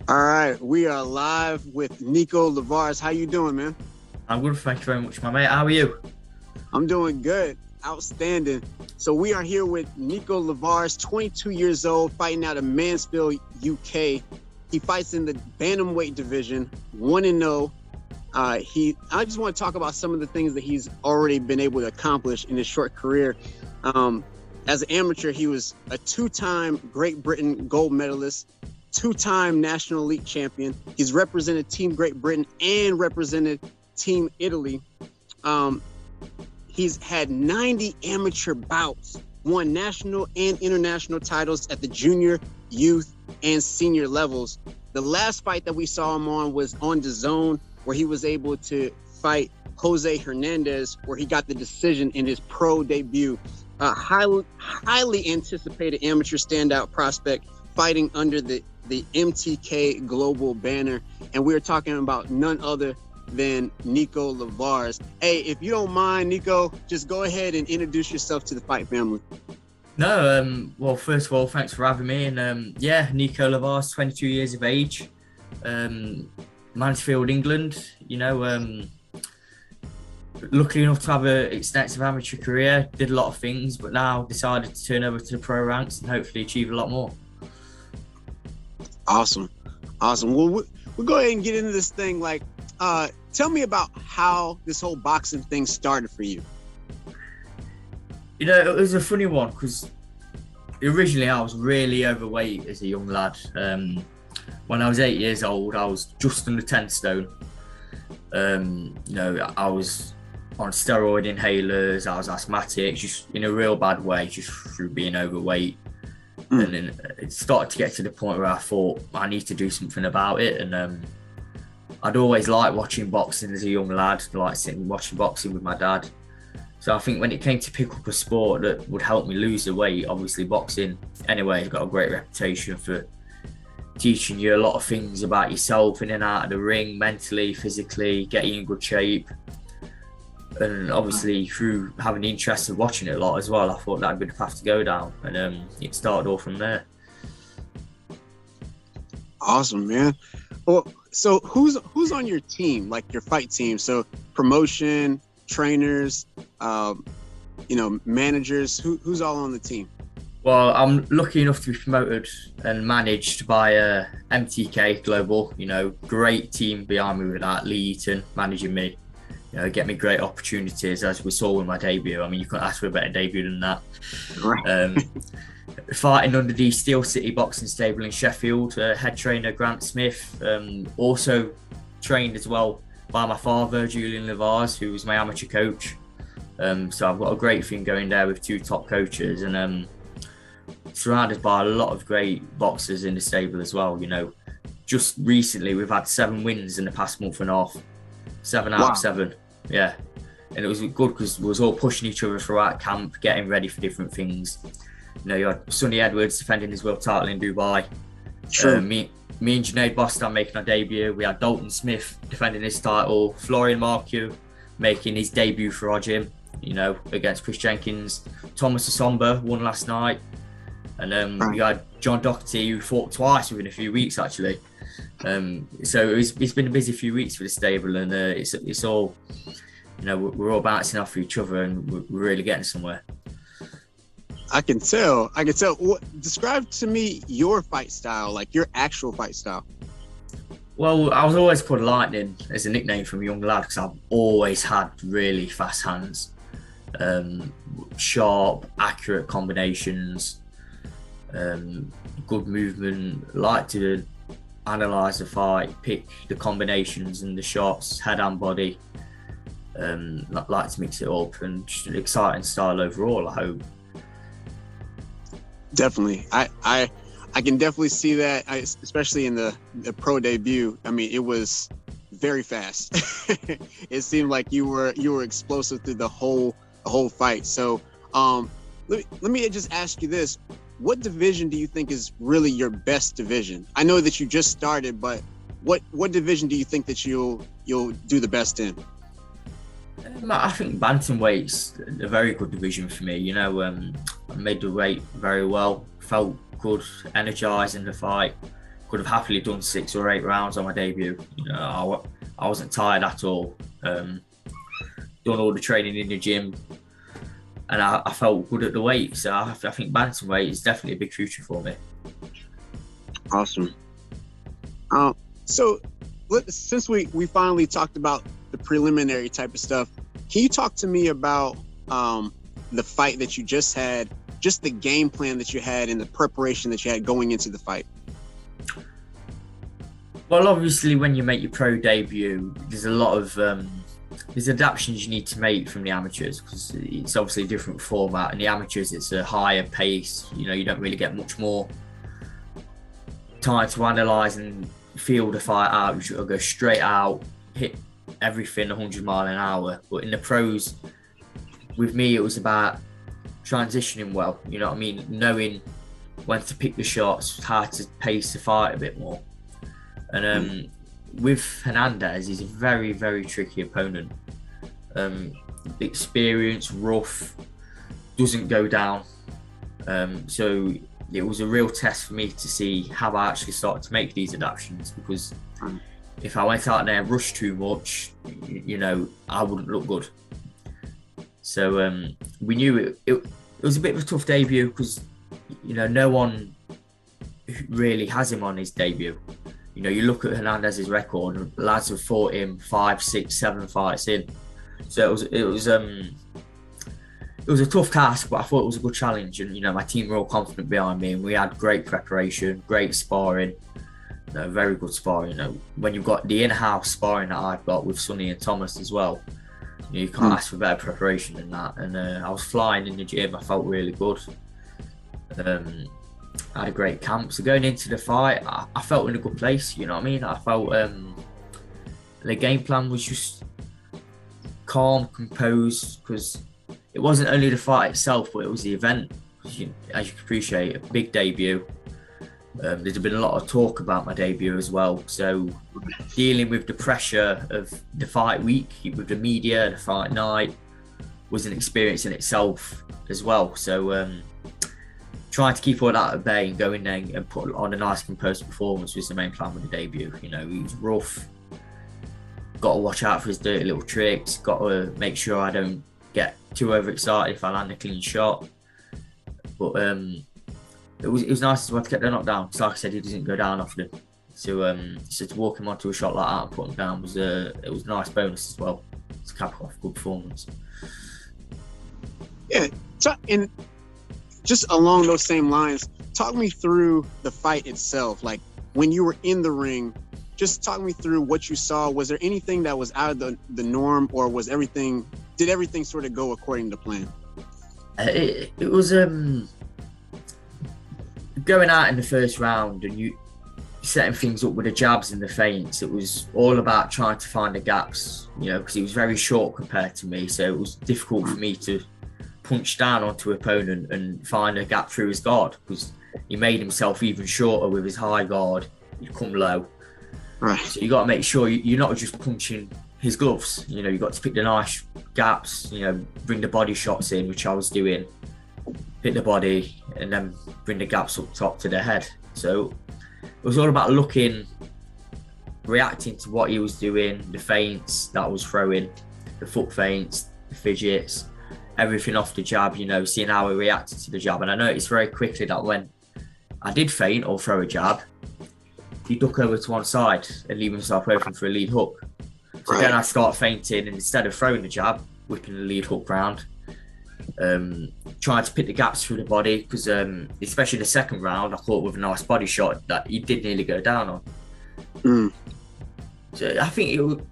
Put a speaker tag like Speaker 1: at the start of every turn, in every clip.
Speaker 1: All right, we are live with Nico Leivars. How you doing, man?
Speaker 2: I'm good, thank you very much, my mate. How are you?
Speaker 1: I'm doing good. Outstanding. So we are here with Nico Leivars, 22 years old, fighting out of Mansfield, UK. He fights in the bantamweight division, 1-0. I just want to talk about some of the things that he's already been able to accomplish in his short career. Um, as an amateur, he was a two-time Great Britain gold medalist, two-time national elite champion. He's represented Team Great Britain and represented Team Italy. Um, he's had 90 amateur bouts, won national and international titles at the junior, youth, and senior levels. The last fight that we saw him on was on DAZN, where he was able to fight Jose Hernandez, where he got the decision in his pro debut. Highly anticipated amateur standout prospect fighting under the MTK Global banner. And we're talking about none other than Nico Leivars. Hey, if you don't mind, Nico, just go ahead and introduce yourself to the fight family.
Speaker 2: No, well, first of all, thanks for having me. And Nico Leivars, 22 years of age, Mansfield, England. Lucky enough to have an extensive amateur career, did a lot of things, but now decided to turn over to the pro ranks and hopefully achieve a lot more.
Speaker 1: Awesome. Well, we'll go ahead and get into this thing. Tell me about how this whole boxing thing started for you.
Speaker 2: It was a funny one because originally I was really overweight as a young lad. When I was 8 years old, I was just under 10 stone. I was on steroid inhalers, I was asthmatic, just in a real bad way, just through being overweight. And then it started to get to the point where I thought I need to do something about it. And I'd always liked watching boxing as a young lad, like sitting watching boxing with my dad. So I think when it came to pick up a sport that would help me lose the weight, obviously boxing anyway has got a great reputation for teaching you a lot of things about yourself in and out of the ring, mentally, physically, getting in good shape. And obviously through having the interest of watching it a lot as well, I thought that'd be the path to go down. And it started all from there.
Speaker 1: Awesome, man. Well, so who's on your team, like your fight team? So promotion, trainers, managers, who's all on the team?
Speaker 2: Well, I'm lucky enough to be promoted and managed by MTK Global. Great team behind me with that. Lee Eaton managing me. Get me great opportunities, as we saw with my debut. I mean, you couldn't ask for a better debut than that.
Speaker 1: Right.
Speaker 2: Fighting under the Steel City Boxing Stable in Sheffield, head trainer Grant Smith, also trained as well by my father, Julian Leivars, who was my amateur coach. So I've got a great thing going there with two top coaches, and surrounded by a lot of great boxers in the stable as well. Just recently we've had 7 wins in the past month and a half, 7 out of 7. Yeah, and it was good because we was all pushing each other throughout camp, getting ready for different things. You had Sonny Edwards defending his world title in Dubai.
Speaker 1: Sure.
Speaker 2: Me and Junaid Bostan making our debut. We had Dalton Smith defending his title. Florian Marcu making his debut for our gym, against Chris Jenkins. Thomas Asomba won last night. And we had John Doherty, who fought twice within a few weeks, actually. So it's been a busy few weeks for the stable, and it's all, we're all bouncing off each other, and we're really getting somewhere.
Speaker 1: I can tell. Describe to me your fight style, like your actual fight style.
Speaker 2: Well, I was always called Lightning as a nickname from a young lad because I've always had really fast hands, sharp, accurate combinations, good movement. Like to analyse the fight, pick the combinations and the shots, head and body. Like to mix it up, and just an exciting style overall, I hope.
Speaker 1: Definitely. I can definitely see that, especially in the pro debut. I mean, it was very fast. It seemed like you were explosive through the whole fight. So let me just ask you this. What division do you think is really your best division? I know that you just started, but what division do you think that you'll do the best in?
Speaker 2: I think bantamweight's a very good division for me. I made the weight very well, felt good, energised in the fight, could have happily done 6 or 8 rounds on my debut. You know, I wasn't tired at all. Done all the training in the gym, and I felt good at the weight. So I think bantamweight is definitely a big future for me.
Speaker 1: Awesome. So since we finally talked about the preliminary type of stuff, can you talk to me about the fight that you just had, just the game plan that you had and the preparation that you had going into the fight?
Speaker 2: Well, obviously, when you make your pro debut, there's a lot of there's adaptations you need to make from the amateurs, because it's obviously a different format. In the amateurs, it's a higher pace. You know, you don't really get much more time to analyse and feel the fight out. You should go straight out, hit everything 100 mile an hour. But in the pros, with me, it was about transitioning well. You know what I mean? Knowing when to pick the shots, how to pace the fight a bit more. And with Hernandez, he's a very, very tricky opponent. Experience, rough, doesn't go down. So it was a real test for me to see how I actually started to make these adaptations, because if I went out there and rushed too much, you know, I wouldn't look good. So we knew it was a bit of a tough debut, because, you know, no one really has him on his debut. You know, you look at Hernandez's record, and lads have fought him 5, 6, 7 fights in. So it was a tough task, but I thought it was a good challenge. And, you know, my team were all confident behind me, and we had great preparation, great sparring, you know, very good sparring. You know, when you've got the in-house sparring that I've got with Sonny and Thomas as well, you can't ask for better preparation than that. And I was flying in the gym. I felt really good. I had a great camp. So going into the fight, I felt in a good place. You know what I mean? I felt the game plan was just calm, composed, because it wasn't only the fight itself, but it was the event. As you can appreciate, a big debut. There's been a lot of talk about my debut as well. So dealing with the pressure of the fight week, with the media, the fight night, was an experience in itself as well. So trying to keep all that at bay and go in there and put on a nice composed performance was the main plan with the debut. You know, he was rough. Got to watch out for his dirty little tricks. Got to make sure I don't get too overexcited if I land a clean shot. But it was nice as well to get the knockdown. So like I said, he doesn't go down often. So to walk him onto a shot like that and put him down was a nice bonus as well. To cap off a good performance.
Speaker 1: Yeah, and just along those same lines, talk me through the fight itself. Like, when you were in the ring, just talk me through what you saw. Was there anything that was out of the norm, or did everything sort of go according to plan?
Speaker 2: It was going out in the first round and you setting things up with the jabs and the feints. It was all about trying to find the gaps, you know, because he was very short compared to me. So it was difficult for me to punch down onto an opponent and find a gap through his guard, because he made himself even shorter with his high guard. He'd come low.
Speaker 1: Right.
Speaker 2: So you got to make sure you're not just punching his gloves. You know, you got to pick the nice gaps, you know, bring the body shots in, which I was doing, hit the body, and then bring the gaps up top to the head. So it was all about looking, reacting to what he was doing, the feints that I was throwing, the foot feints, the fidgets, everything off the jab, you know, seeing how he reacted to the jab. And I noticed very quickly that when I did feint or throw a jab, he'd duck over to one side and leave himself open for a lead hook. So then I start feinting, and instead of throwing the jab, whipping the lead hook round, trying to pick the gaps through the body, because especially the second round, I caught with a nice body shot that he did nearly go down on. So I think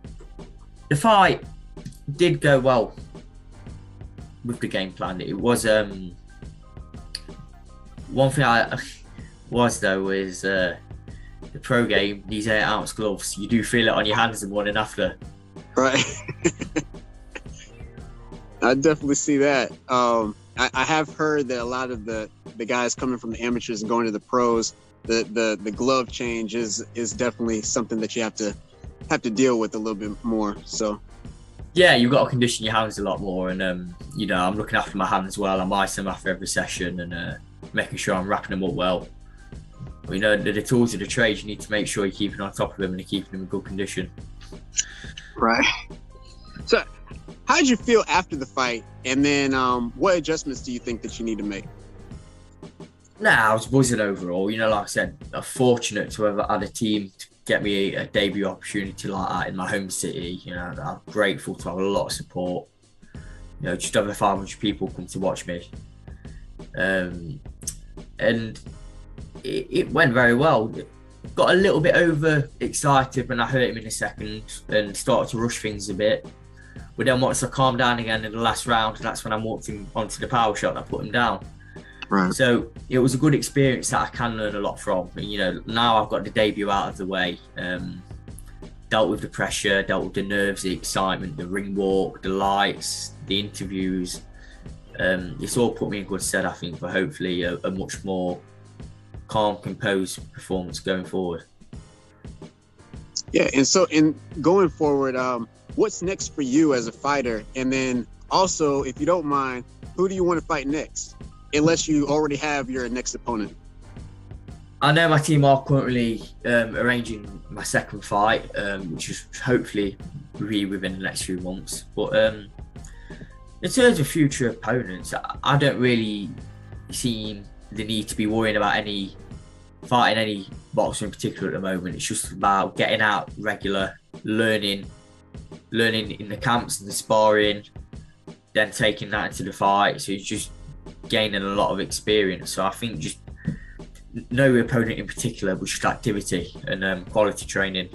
Speaker 2: the fight did go well with the game plan. It was one thing I was though is the pro game, these 8-ounce gloves, you do feel it on your hands the morning after.
Speaker 1: Right. I definitely see that. I have heard that a lot of the guys coming from the amateurs and going to the pros, the glove change is definitely something that you have to deal with a little bit more. So
Speaker 2: yeah, you've got to condition your hands a lot more, and you know, I'm looking after my hands well. I'm icing them after every session and making sure I'm wrapping them up well. You know, the tools of the trade, you need to make sure you're keeping on top of them and you're keeping them in good condition.
Speaker 1: Right. So, how did you feel after the fight? And then what adjustments do you think that you need to make?
Speaker 2: I was buzzing overall. You know, like I said, I'm fortunate to have had a team to get me a debut opportunity like that in my home city. You know, I'm grateful to have a lot of support. You know, just over 500 people come to watch me. And it went very well. Got a little bit overexcited when I hurt him in a second and started to rush things a bit. But then once I calmed down again in the last round, that's when I walked him onto the power shot and I put him down.
Speaker 1: Right.
Speaker 2: So it was a good experience that I can learn a lot from. And, you know, now I've got the debut out of the way. Dealt with the pressure, dealt with the nerves, the excitement, the ring walk, the lights, the interviews. It's all put me in good stead, I think, for hopefully a much more calm, composed performance going forward.
Speaker 1: Yeah, and so in going forward, what's next for you as a fighter? And then also, if you don't mind, who do you want to fight next? Unless you already have your next opponent.
Speaker 2: I know my team are currently arranging my second fight, which is hopefully be within the next few months. But in terms of future opponents, I don't really see the need to be worrying about fighting any boxer in particular at the moment. It's just about getting out regular, learning in the camps and the sparring, then taking that into the fight. So it's just gaining a lot of experience. So I think just no opponent in particular, but just activity and quality training.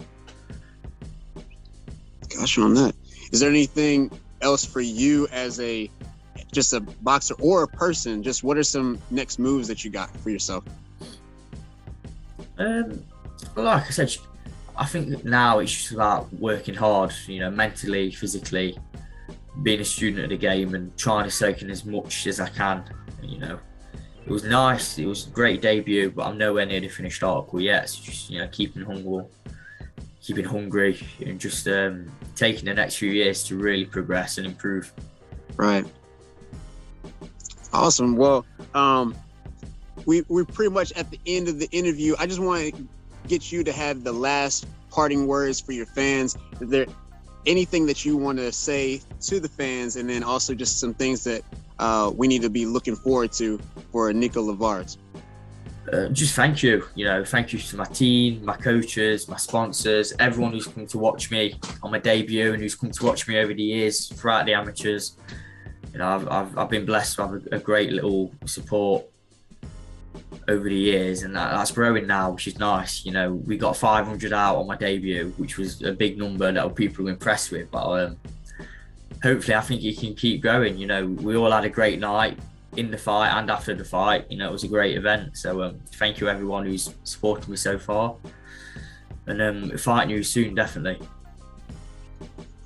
Speaker 1: Gosh, on that. Is there anything else for you as just a boxer or a person? Just what are some next moves that you got for yourself?
Speaker 2: Like I said, I think now it's just about working hard, you know, mentally, physically, being a student of the game and trying to soak in as much as I can. You know, it was nice, it was a great debut, but I'm nowhere near the finished article yet. So just, you know, keeping humble, keeping hungry, and just taking the next few years to really progress and improve.
Speaker 1: Right. Awesome. Well, we're pretty much at the end of the interview. I just want to get you to have the last parting words for your fans. Is there anything that you want to say to the fans, and then also just some things that we need to be looking forward to for Nico Leivars?
Speaker 2: Just thank you. You know, thank you to my team, my coaches, my sponsors, everyone who's come to watch me on my debut and who's come to watch me over the years throughout the amateurs. You know, I've been blessed to have a great little support over the years, and that's growing now, which is nice. You know, we got 500 out on my debut, which was a big number that people were impressed with. But hopefully, I think it can keep going. You know, we all had a great night in the fight and after the fight. You know, it was a great event. So thank you everyone who's supported me so far, and fighting you soon, definitely.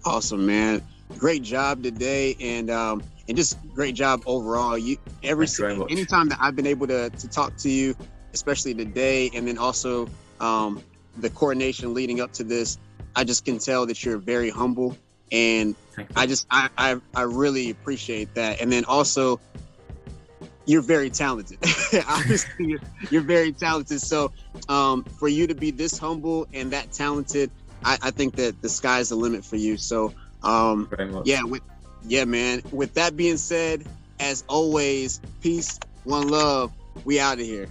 Speaker 1: Awesome, man. Great job today, and just great job overall. Anytime that I've been able to talk to you, especially today, and then also the coordination leading up to this, I just can tell that you're very humble, and I really appreciate that. And then also, you're very talented. Obviously, you're very talented. So for you to be this humble and that talented, I think that the sky's the limit for you. So
Speaker 2: very much.
Speaker 1: Yeah, man. With that being said, as always, peace, one love. We out of here.